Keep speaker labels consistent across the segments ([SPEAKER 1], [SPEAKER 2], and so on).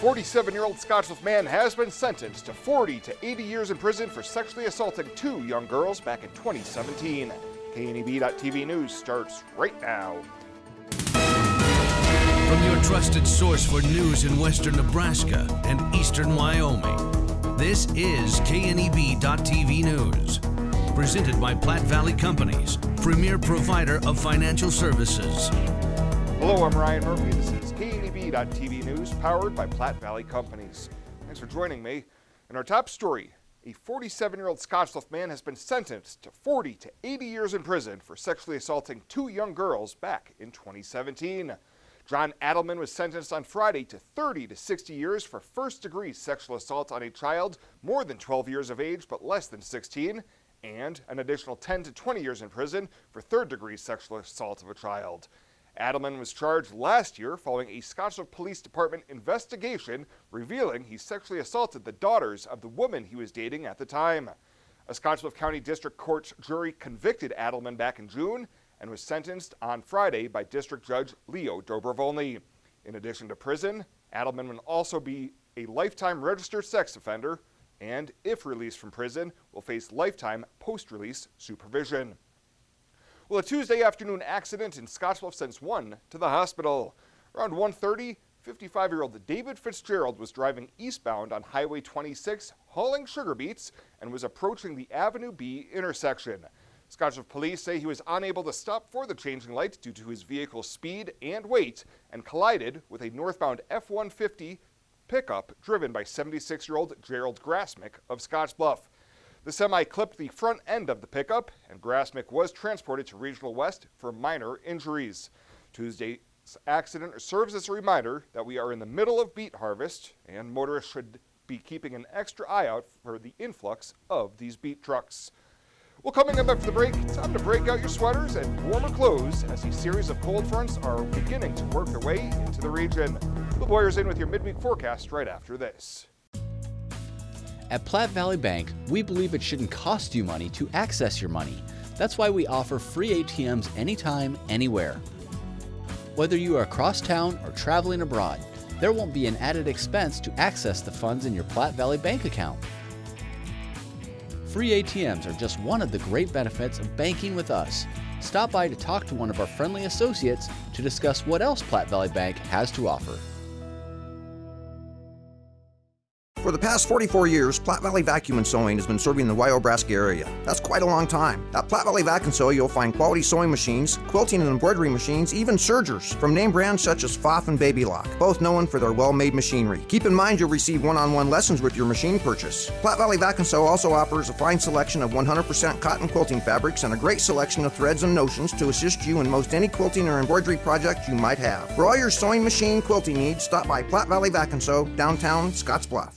[SPEAKER 1] 47-year-old Scottsbluff man has been sentenced to 40 to 80 years in prison for sexually assaulting 2 young girls back in 2017. KNEB.TV News starts right now.
[SPEAKER 2] From your trusted source for news in western Nebraska and eastern Wyoming, this is KNEB.TV News. Presented by Platte Valley Companies, premier provider of financial services.
[SPEAKER 1] Hello, I'm Ryan Murphy. This is KNEB.TV News, powered by Platte Valley Companies. Thanks for joining me. In our top story, a 47-year-old Scottsbluff man has been sentenced to 40 to 80 years in prison for sexually assaulting 2 young girls back in 2017. John Adelman was sentenced on Friday to 30 to 60 years for first-degree sexual assault on a child more than 12 years of age but less than 16, and an additional 10 to 20 years in prison for third-degree sexual assault of a child. Adelman was charged last year following a Scottsbluff Police Department investigation revealing he sexually assaulted the daughters of the woman he was dating at the time. A Scottsbluff County District Court jury convicted Adelman back in June and was sentenced on Friday by District Judge Leo Dobrovolny. In addition to prison, Adelman will also be a lifetime registered sex offender and, if released from prison, will face lifetime post-release supervision. Well, a Tuesday afternoon accident in Scottsbluff sends one to the hospital. Around 1:30, 55-year-old David Fitzgerald was driving eastbound on Highway 26, hauling sugar beets, and was approaching the Avenue B intersection. Scottsbluff police say he was unable to stop for the changing lights due to his vehicle's speed and weight and collided with a northbound F-150 pickup driven by 76-year-old Gerald Grasmick of Scottsbluff. The semi clipped the front end of the pickup, and Grasmick was transported to Regional West for minor injuries. Tuesday's accident serves as a reminder that we are in the middle of beet harvest, and motorists should be keeping an extra eye out for the influx of these beet trucks. Well, coming up after the break, time to break out your sweaters and warmer clothes as a series of cold fronts are beginning to work their way into the region. Bill Boyer's in with your midweek forecast right after this.
[SPEAKER 3] At Platte Valley Bank, we believe it shouldn't cost you money to access your money. That's why we offer free ATMs anytime, anywhere. Whether you are across town or traveling abroad, there won't be an added expense to access the funds in your Platte Valley Bank account. Free ATMs are just one of the great benefits of banking with us. Stop by to talk to one of our friendly associates to discuss what else Platte Valley Bank has to offer.
[SPEAKER 4] For the past 44 years, Platte Valley Vacuum and Sewing has been serving the Nebraska area. That's quite a long time. At Platte Valley Vac and Sew, you'll find quality sewing machines, quilting and embroidery machines, even sergers from name brands such as Pfaff and Baby Lock, both known for their well-made machinery. Keep in mind you'll receive one-on-one lessons with your machine purchase. Platte Valley Vac and Sew also offers a fine selection of 100% cotton quilting fabrics and a great selection of threads and notions to assist you in most any quilting or embroidery project you might have. For all your sewing machine quilting needs, stop by Platte Valley Vac and Sew, downtown Scottsbluff.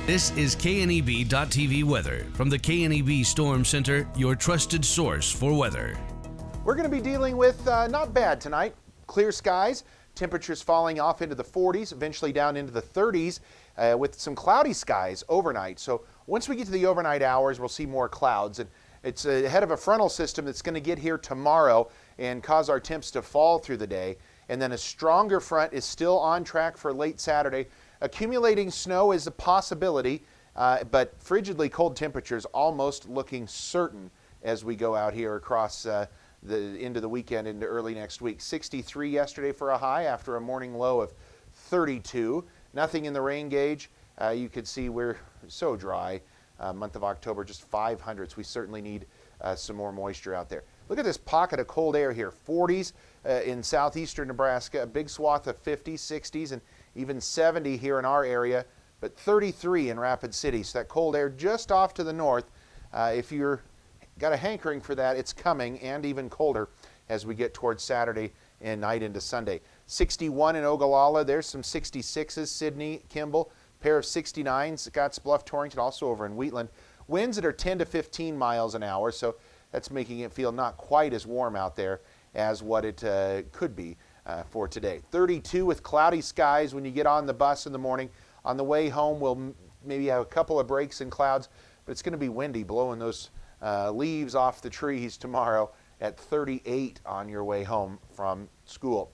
[SPEAKER 2] This is KNEB.TV weather from the KNEB Storm Center, your trusted source for weather.
[SPEAKER 5] We're going to be dealing with not bad tonight. Clear skies, temperatures falling off into the 40s, eventually down into the 30s with some cloudy skies overnight. So once we get to the overnight hours, we'll see more clouds. And it's ahead of a frontal system that's going to get here tomorrow and cause our temps to fall through the day. And then a stronger front is still on track for late Saturday. Accumulating snow is a possibility, but frigidly cold temperatures almost looking certain as we go out here across into the weekend into early next week. 63 yesterday for a high after a morning low of 32. Nothing in the rain gauge. You could see we're so dry. Month of October, just 500s. We certainly need some more moisture out there. Look at this pocket of cold air here. 40s in southeastern Nebraska, a big swath of 50s, 60s, and even 70 here in our area, but 33 in Rapid City. So that cold air just off to the north. If you're got a hankering for that, it's coming, and even colder as we get towards Saturday and night into Sunday. 61 in Ogallala. There's some 66s, Sydney, Kimball. Pair of 69s, Scottsbluff, Torrington, also over in Wheatland. Winds that are 10 to 15 miles an hour, so that's making it feel not quite as warm out there as what it could be for today. 32 with cloudy skies when you get on the bus in the morning. On the way home, we'll maybe have a couple of breaks in clouds, but it's going to be windy, blowing those leaves off the trees tomorrow at 38 on your way home from school.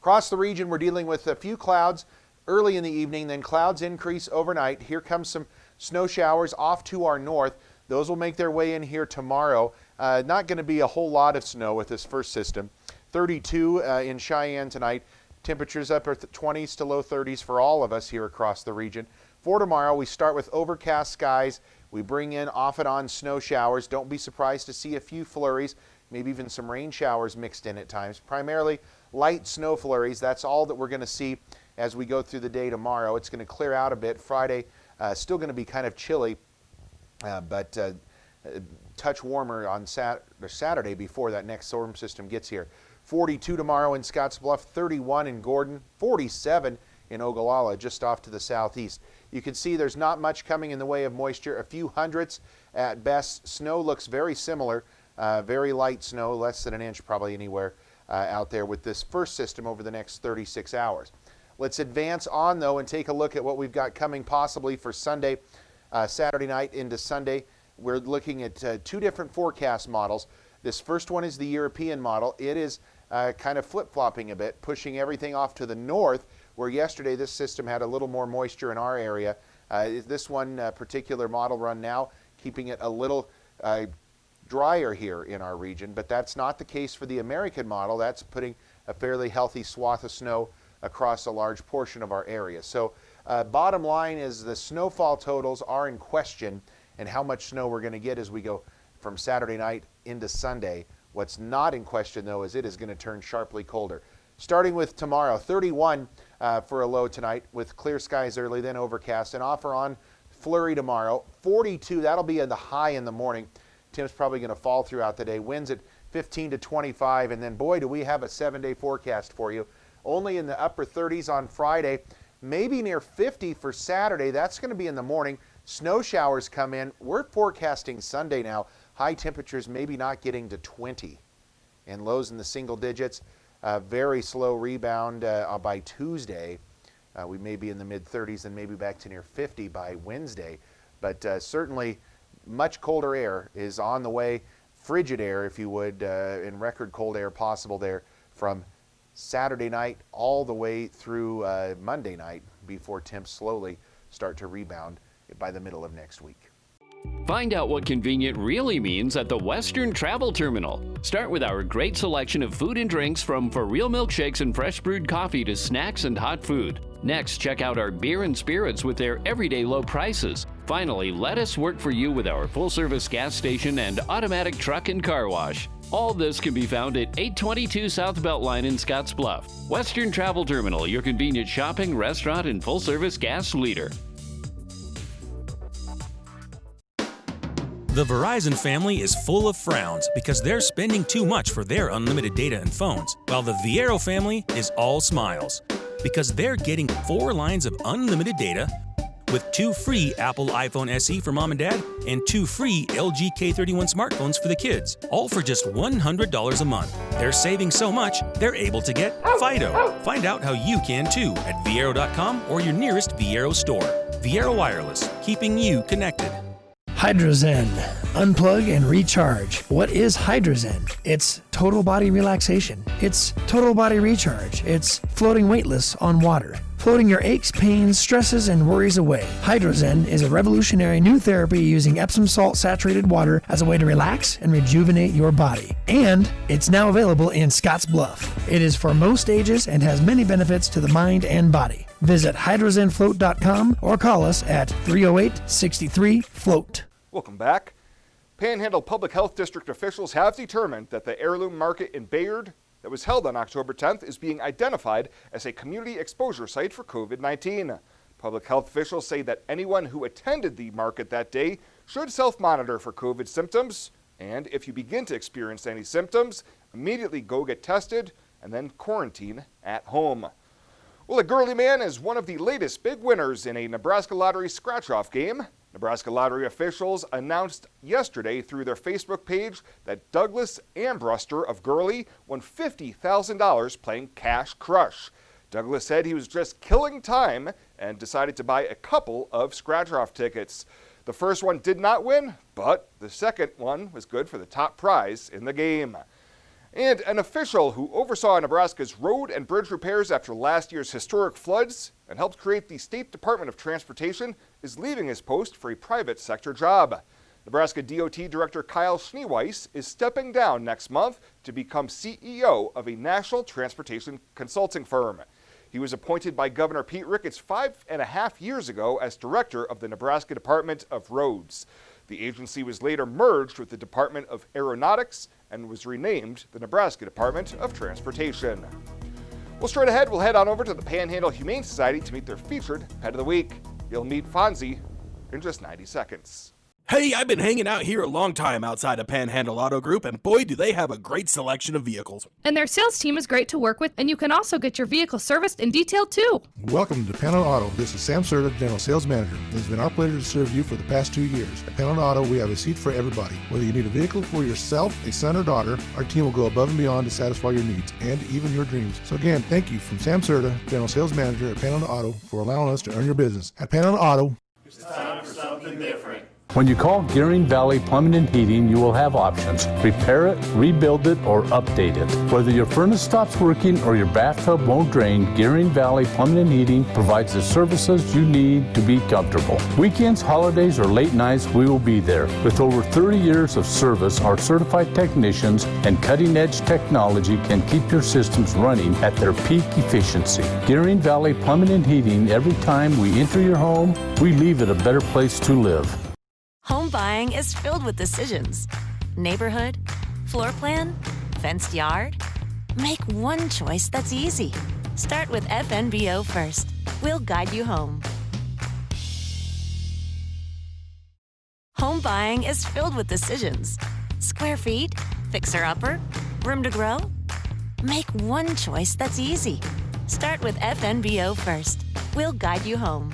[SPEAKER 5] Across the region, we're dealing with a few clouds early in the evening, then clouds increase overnight. Here comes some snow showers off to our north. Those will make their way in here tomorrow. Not going to be a whole lot of snow with this first system. 32 in Cheyenne tonight. Temperatures up at the 20s to low 30s for all of us here across the region. For tomorrow, we start with overcast skies. We bring in off and on snow showers. Don't be surprised to see a few flurries, maybe even some rain showers mixed in at times. Primarily light snow flurries. That's all that we're going to see as we go through the day tomorrow. It's going to clear out a bit. Friday, still going to be kind of chilly, but touch warmer on Saturday before that next storm system gets here. 42 tomorrow in Scottsbluff, 31 in Gordon, 47 in Ogallala, just off to the southeast. You can see there's not much coming in the way of moisture, a few hundredths at best. Snow looks very similar, very light snow, less than an inch probably anywhere out there with this first system over the next 36 hours. Let's advance on, though, and take a look at what we've got coming possibly for Sunday, Saturday night into Sunday. We're looking at two different forecast models. This first one is the European model. It is kind of flip-flopping a bit, pushing everything off to the north, where yesterday this system had a little more moisture in our area. This one particular model run now, keeping it a little drier here in our region, but that's not the case for the American model. That's putting a fairly healthy swath of snow across a large portion of our area. So bottom line is the snowfall totals are in question, and how much snow we're going to get as we go from Saturday night into Sunday. What's not in question, though, is it is going to turn sharply colder. Starting with tomorrow, 31 for a low tonight with clear skies early, then overcast, and off or on flurry tomorrow. 42, that'll be in the high in the morning. Tim's probably going to fall throughout the day. Winds at 15 to 25, and then boy, do we have a 7-day forecast for you. Only in the upper 30s on Friday, maybe near 50 for Saturday. That's going to be in the morning. Snow showers come in. We're forecasting Sunday now. High temperatures maybe not getting to 20, and lows in the single digits. Very slow rebound by Tuesday. We may be in the mid-30s and maybe back to near 50 by Wednesday. But certainly much colder air is on the way. Frigid air, if you would, and record cold air possible there from Saturday night all the way through Monday night before temps slowly start to rebound by the middle of next week.
[SPEAKER 6] Find out what convenient really means at the Western Travel Terminal. Start with our great selection of food and drinks, from for real milkshakes and fresh brewed coffee to snacks and hot food. Next, check out our beer and spirits with their everyday low prices. Finally, let us work for you with our full-service gas station and automatic truck and car wash. All this can be found at 822 South Beltline in Scottsbluff. Western Travel Terminal, your convenient shopping, restaurant, and full-service gas leader.
[SPEAKER 7] The Verizon family is full of frowns because they're spending too much for their unlimited data and phones, while the Viaero family is all smiles because they're getting 4 lines of unlimited data with 2 free Apple iPhone SE for mom and dad and 2 free LG K31 smartphones for the kids, all for just $100 a month. They're saving so much, they're able to get Fido. Find out how you can too at Viaero.com or your nearest Viaero store. Viaero Wireless, keeping you connected.
[SPEAKER 8] Hydrozen. Unplug and recharge. What is Hydrozen? It's total body relaxation. It's total body recharge. It's floating weightless on water. Floating your aches, pains, stresses, and worries away. Hydrozen is a revolutionary new therapy using Epsom salt saturated water as a way to relax and rejuvenate your body. And it's now available in Scottsbluff. It is for most ages and has many benefits to the mind and body. Visit hydrozenfloat.com or call us at 308-63-FLOAT.
[SPEAKER 1] Welcome back. Panhandle Public Health District officials have determined that the heirloom market in Bayard that was held on October 10th is being identified as a community exposure site for COVID-19. Public health officials say that anyone who attended the market that day should self-monitor for COVID symptoms, and if you begin to experience any symptoms, immediately go get tested and then quarantine at home. Well, a Gurley man is one of the latest big winners in a Nebraska Lottery scratch-off game. Nebraska Lottery officials announced yesterday through their Facebook page that Douglas Ambruster of Gurley won $50,000 playing Cash Crush. Douglas said he was just killing time and decided to buy a couple of scratch-off tickets. The first one did not win, but the second one was good for the top prize in the game. And an official who oversaw Nebraska's road and bridge repairs after last year's historic floods and helped create the State Department of Transportation is leaving his post for a private sector job. Nebraska DOT Director Kyle Schneeweiss is stepping down next month to become CEO of a national transportation consulting firm. He was appointed by Governor Pete Ricketts 5.5 years ago as director of the Nebraska Department of Roads. The agency was later merged with the Department of Aeronautics and was renamed the Nebraska Department of Transportation. Well, straight ahead, we'll head on over to the Panhandle Humane Society to meet their featured Pet of the Week. You'll meet Fonzie in just 90 seconds.
[SPEAKER 9] Hey, I've been hanging out here a long time outside of Panhandle Auto Group, and boy, do they have a great selection of vehicles.
[SPEAKER 10] And their sales team is great to work with, and you can also get your vehicle serviced and detailed too.
[SPEAKER 11] Welcome to Panhandle Auto. This is Sam Serta, General Sales Manager. It has been our pleasure to serve you for the past 2 years. At Panhandle Auto, we have a seat for everybody. Whether you need a vehicle for yourself, a son or daughter, our team will go above and beyond to satisfy your needs and even your dreams. So again, thank you from Sam Serta, General Sales Manager at Panhandle Auto, for allowing us to earn your business. At Panhandle Auto,
[SPEAKER 12] it's time for something different.
[SPEAKER 13] When you call Gearing Valley Plumbing and Heating, you will have options. Repair it, rebuild it, or update it. Whether your furnace stops working or your bathtub won't drain, Gearing Valley Plumbing and Heating provides the services you need to be comfortable. Weekends, holidays, or late nights, we will be there. With over 30 years of service, our certified technicians and cutting-edge technology can keep your systems running at their peak efficiency. Gearing Valley Plumbing and Heating, every time we enter your home, we leave it a better place to live.
[SPEAKER 14] Home buying is filled with decisions. Neighborhood, floor plan, fenced yard. Make one choice that's easy. Start with FNBO first. We'll guide you home. Home buying is filled with decisions. Square feet, fixer-upper, room to grow. Make one choice that's easy. Start with FNBO first. We'll guide you home.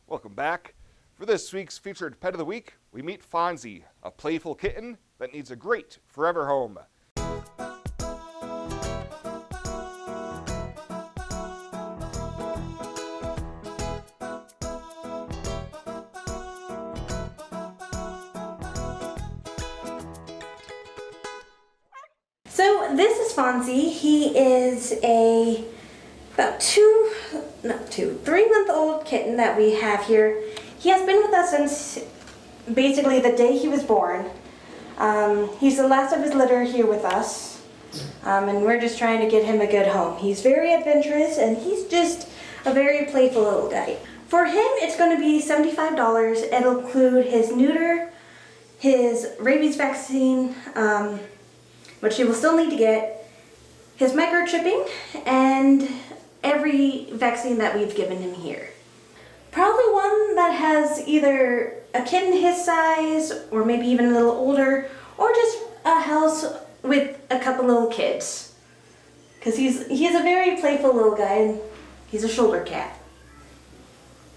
[SPEAKER 1] Welcome back. For this week's featured Pet of the Week, we meet Fonzie, a playful kitten that needs a great forever home.
[SPEAKER 15] So this is Fonzie. He is a about 3-month-old kitten that we have here. He has been with us since basically the day he was born. He's the last of his litter here with us, and we're just trying to get him a good home. He's very adventurous, and he's just a very playful little guy. For him, it's going to be $75. It'll include his neuter, his rabies vaccine, which he will still need to get, his microchipping, and every vaccine that we've given him here. Probably one that has either a kitten his size, or maybe even a little older, or just a house with a couple little kids. Because he's a very playful little guy, and he's a shoulder cat.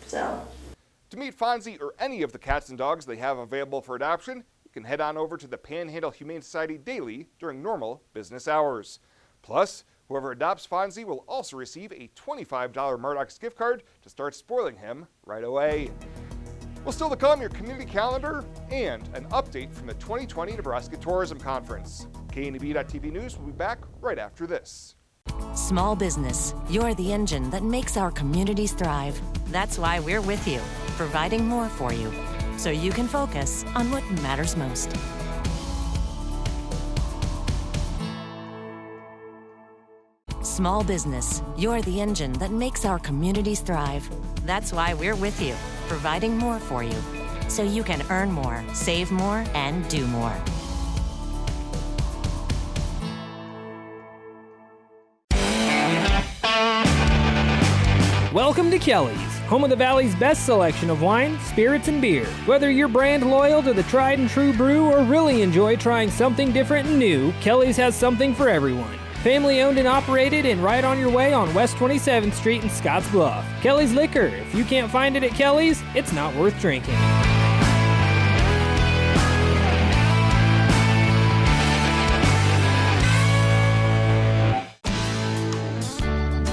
[SPEAKER 15] So.
[SPEAKER 1] To meet Fonzie or any of the cats and dogs they have available for adoption, you can head on over to the Panhandle Humane Society daily during normal business hours. Plus, whoever adopts Fonzie will also receive a $25 Murdoch's gift card to start spoiling him right away. Well, still to come, your community calendar and an update from the 2020 Nebraska Tourism Conference. KNEB.TV News will be back right after this.
[SPEAKER 14] Small business, you're the engine that makes our communities thrive. That's why we're with you, providing more for you, so you can focus on what matters most. Small business, you're the engine that makes our communities thrive. That's why we're with you, providing more for you, so you can earn more, save more, and do more.
[SPEAKER 16] Welcome to Kelly's, home of the Valley's best selection of wine, spirits, and beer. Whether you're brand loyal to the tried and true brew or really enjoy trying something different and new, Kelly's has something for everyone. Family owned and operated and right on your way on West 27th Street in Scottsbluff. Kelly's Liquor. If you can't find it at Kelly's, it's not worth drinking.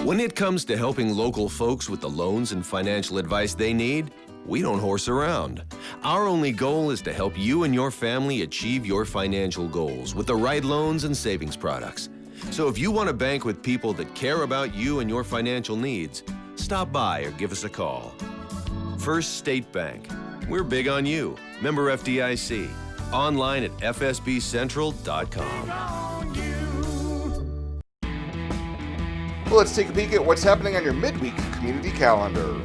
[SPEAKER 17] When it comes to helping local folks with the loans and financial advice they need, we don't horse around. Our only goal is to help you and your family achieve your financial goals with the right loans and savings products. So if you want to bank with people that care about you and your financial needs, stop by or give us a call. First State Bank. We're big on you. Member FDIC. Online at fsbcentral.com.
[SPEAKER 1] Well, let's take a peek at what's happening on your midweek community calendar.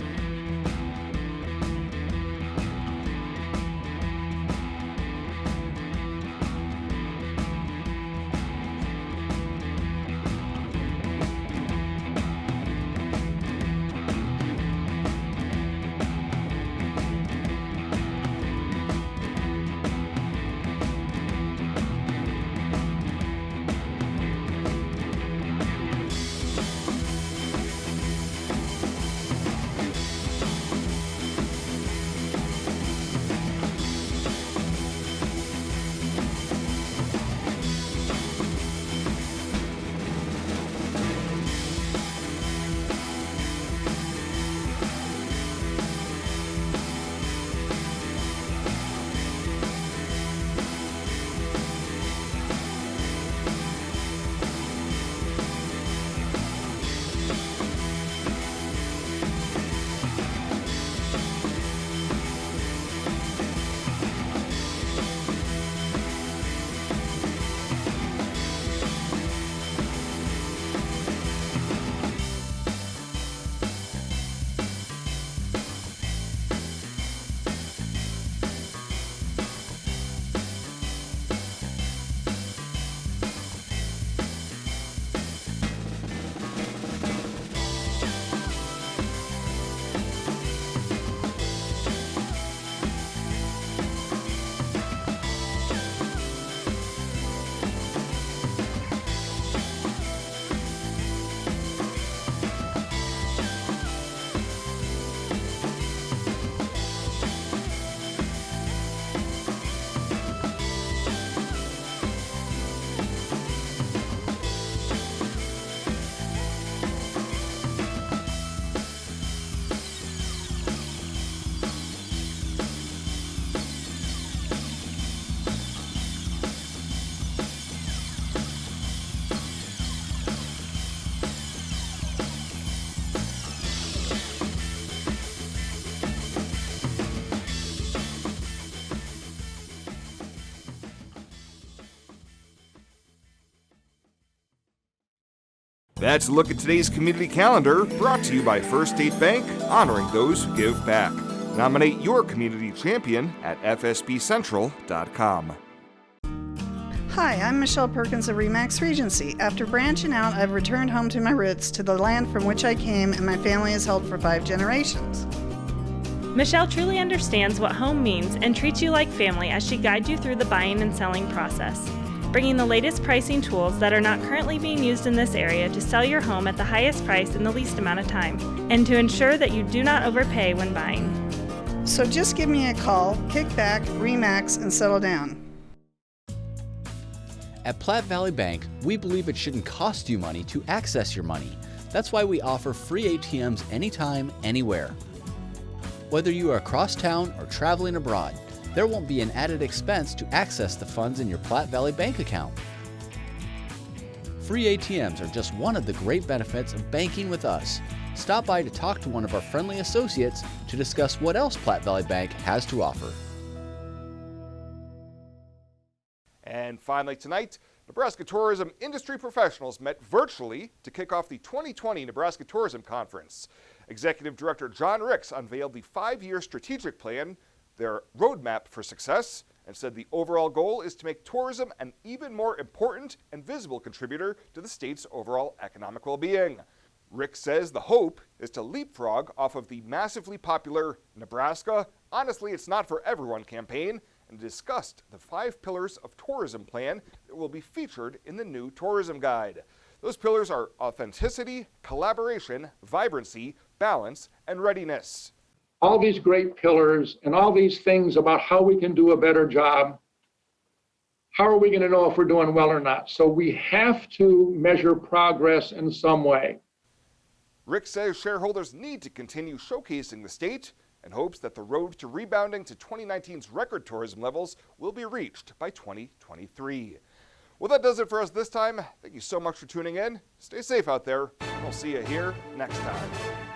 [SPEAKER 1] That's a look at today's community calendar, brought to you by First State Bank, honoring those who give back. Nominate your community champion at fsbcentral.com.
[SPEAKER 18] Hi, I'm Michelle Perkins of Remax Regency. After branching out, I've returned home to my roots, to the land from which I came and my family has held for 5 generations.
[SPEAKER 19] Michelle truly understands what home means and treats you like family as she guides you through the buying and selling process, bringing the latest pricing tools that are not currently being used in this area to sell your home at the highest price in the least amount of time, and to ensure that you do not overpay when buying.
[SPEAKER 18] So just give me a call, kick back, Remax, and settle down.
[SPEAKER 3] At Platte Valley Bank, we believe it shouldn't cost you money to access your money. That's why we offer free ATMs anytime, anywhere. Whether you are across town or traveling abroad, there won't be an added expense to access the funds in your Platte Valley Bank account. Free ATMs are just one of the great benefits of banking with us. Stop by to talk to one of our friendly associates to discuss what else Platte Valley Bank has to offer.
[SPEAKER 1] And finally tonight, Nebraska tourism industry professionals met virtually to kick off the 2020 Nebraska Tourism Conference. Executive Director John Ricks unveiled the 5-year strategic plan, their roadmap for success, and said the overall goal is to make tourism an even more important and visible contributor to the state's overall economic well-being. Rick says the hope is to leapfrog off of the massively popular Nebraska, Honestly It's Not for Everyone campaign, and discussed the 5 pillars of tourism plan that will be featured in the new tourism guide. Those pillars are authenticity, collaboration, vibrancy, balance, and readiness.
[SPEAKER 20] All these great pillars and all these things about how we can do a better job. How are we going to know if we're doing well or not? So we have to measure progress in some way.
[SPEAKER 1] Rick says shareholders need to continue showcasing the state and hopes that the road to rebounding to 2019's record tourism levels will be reached by 2023. Well, that does it for us this time. Thank you so much for tuning in. Stay safe out there, and we'll see you here next time.